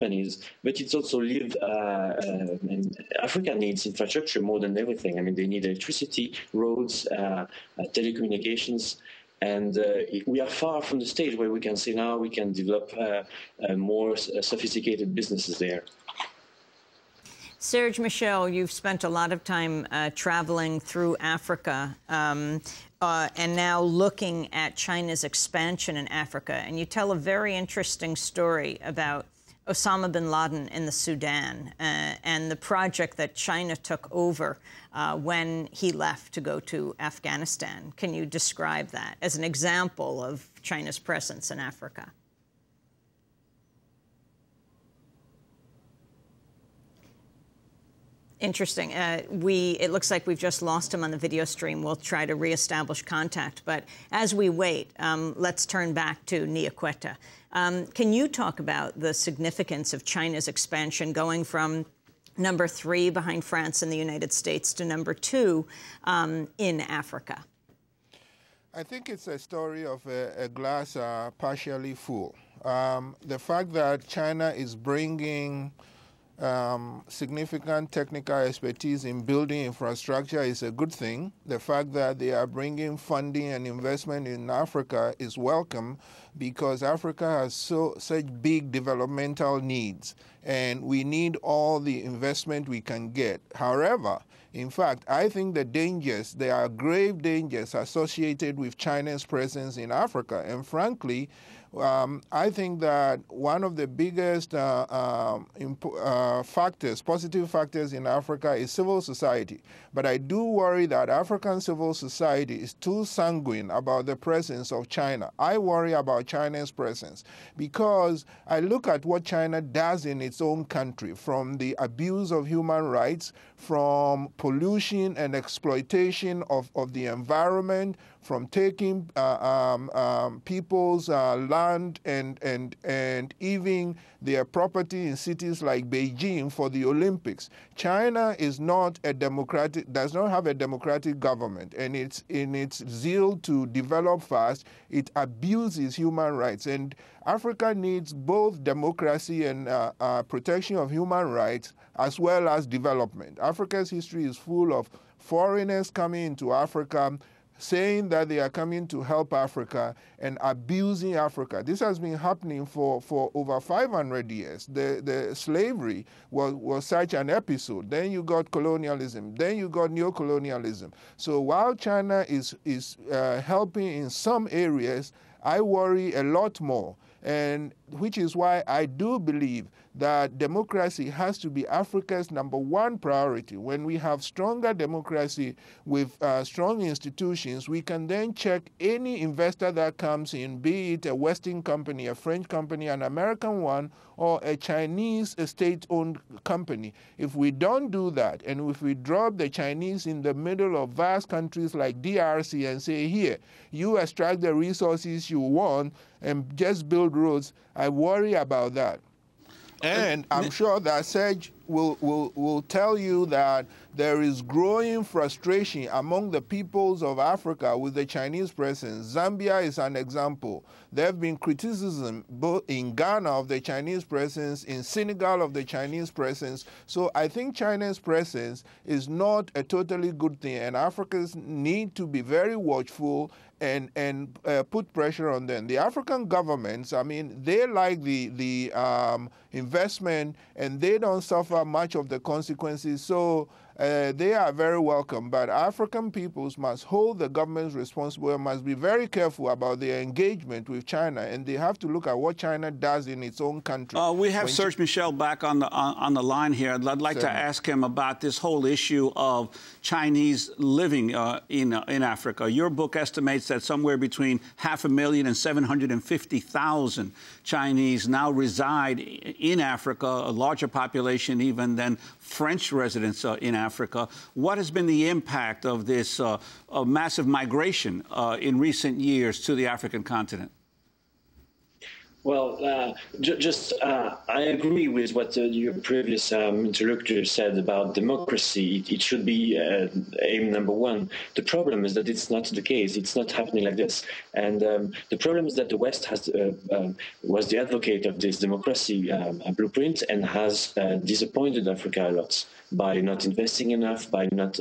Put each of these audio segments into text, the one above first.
companies, but it's also live. And Africa needs infrastructure more than everything. I mean, they need electricity, roads, telecommunications. And we are far from the stage where we can say now we can develop more sophisticated businesses there. Serge Michel, you've spent a lot of time traveling through Africa and now looking at China's expansion in Africa. And you tell a very interesting story about Osama bin Laden in the Sudan and the project that China took over when he left to go to Afghanistan. Can you describe that as an example of China's presence in Africa? Interesting. It looks like we've just lost him on the video stream. We'll try to reestablish contact. But as we wait, let's turn back to Nii Akuetteh. Can you talk about the significance of China's expansion going from number 3 behind France and the United States to number 2 in Africa? I think it's a story of a glass partially full. The fact that China is bringing significant technical expertise in building infrastructure is a good thing. The fact that they are bringing funding and investment in Africa is welcome because Africa has such big developmental needs and we need all the investment we can get. However, in fact, I think there are grave dangers associated with China's presence in Africa. And frankly, I think that one of the biggest positive factors in Africa is civil society. But I do worry that African civil society is too sanguine about the presence of China. I worry about China's presence because I look at what China does in its own country, from the abuse of human rights, from pollution and exploitation of the environment, from taking people's land and even their property in cities like Beijing for the Olympics. China is not a does not have a democratic government, and it's in its zeal to develop fast, it abuses human rights. And Africa needs both democracy and protection of human rights as well as development. Africa's history is full of foreigners coming into Africa, saying that they are coming to help Africa and abusing Africa. This has been happening for over 500 years. The slavery was such an episode. Then you got colonialism. Then you got neocolonialism. So while China is helping in some areas, I worry a lot more. And which is why I do believe that democracy has to be Africa's #1 priority. When we have stronger democracy with strong institutions, we can then check any investor that comes in, be it a Western company, a French company, an American one, or a Chinese state-owned company. If we don't do that, and if we drop the Chinese in the middle of vast countries like DRC and say, here, you extract the resources you want and just build roads, I worry about that. And I'm sure that Serge will tell you that there is growing frustration among the peoples of Africa with the Chinese presence. Zambia is an example. There have been criticism both in Ghana of the Chinese presence, in Senegal of the Chinese presence. So I think China's presence is not a totally good thing, and Africans need to be very watchful and put pressure on them. The African governments, I mean, they like the investment and they don't suffer much of the consequences. So they are very welcome. But African peoples must hold the governments responsible and must be very careful about their engagement with China. And they have to look at what China does in its own country. We have Serge Michel back on the line here. I'd like to ask him about this whole issue of Chinese living in Africa. Your book estimates that somewhere between 500,000 and 750,000 Chinese now reside in Africa, a larger population even than French residents in Africa. What has been the impact of this massive migration in recent years to the African continent? Well, I agree with what your previous interlocutor said about democracy. It should be aim number one. The problem is that it's not the case. It's not happening like this. And the problem is that the West was the advocate of this democracy blueprint and has disappointed Africa a lot by not investing enough, by not,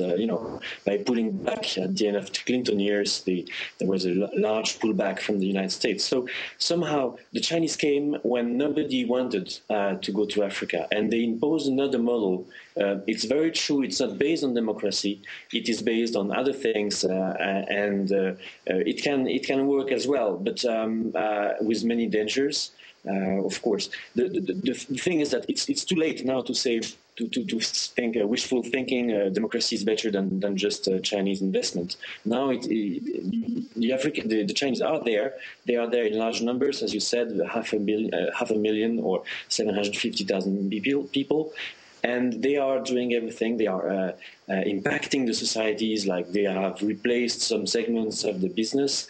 by pulling back at the end of the Clinton years. There was a large pullback from the United States. So somehow the Chinese came when nobody wanted to go to Africa, and they imposed another model. It's very true. It's not based on democracy. It is based on other things, and it can work as well, but with many dangers. Of course, the thing is that it's too late now to say. To think wishful thinking, democracy is better than just Chinese investment. Now the Chinese are there. They are there in large numbers, as you said, half a million or 750,000 people. And they are doing everything. They are impacting the societies, like they have replaced some segments of the business.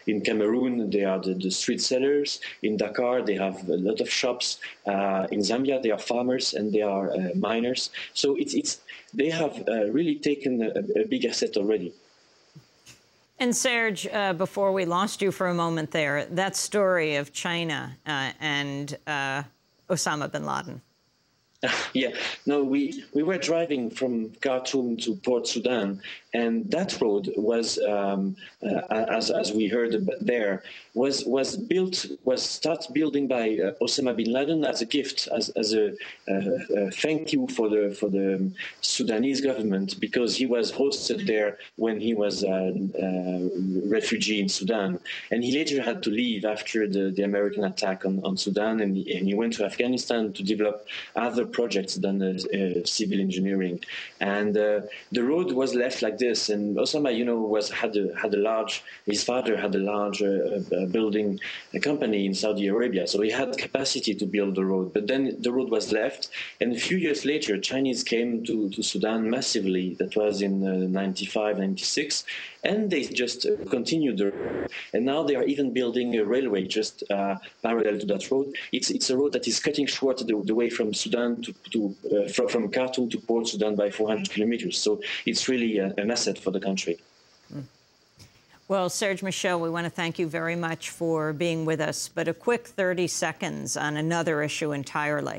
In Cameroon, they are the street sellers. In Dakar, they have a lot of shops. In Zambia, they are farmers and they are miners. So they have really taken a big asset already. And Serge, before we lost you for a moment there, that story of China and Osama bin Laden. Yeah, no, we were driving from Khartoum to Port Sudan, and that road was, as we heard there, was started building by Osama bin Laden as a gift, as a thank you for the Sudanese government, because he was hosted there when he was a refugee in Sudan, and he later had to leave after the American attack on Sudan, and he went to Afghanistan to develop other projects than civil engineering, and the road was left like this. And Osama, his father had a large building company in Saudi Arabia, so he had capacity to build the road. But then the road was left, and a few years later, Chinese came to Sudan massively. That was in 95, 96, and they just continued the road. And now they are even building a railway just parallel to that road. It's a road that is cutting short the way from Sudan from Khartoum to Port Sudan by 400 kilometers. So it's really an asset for the country. Well, Serge Michel, we want to thank you very much for being with us. But a quick 30 seconds on another issue entirely.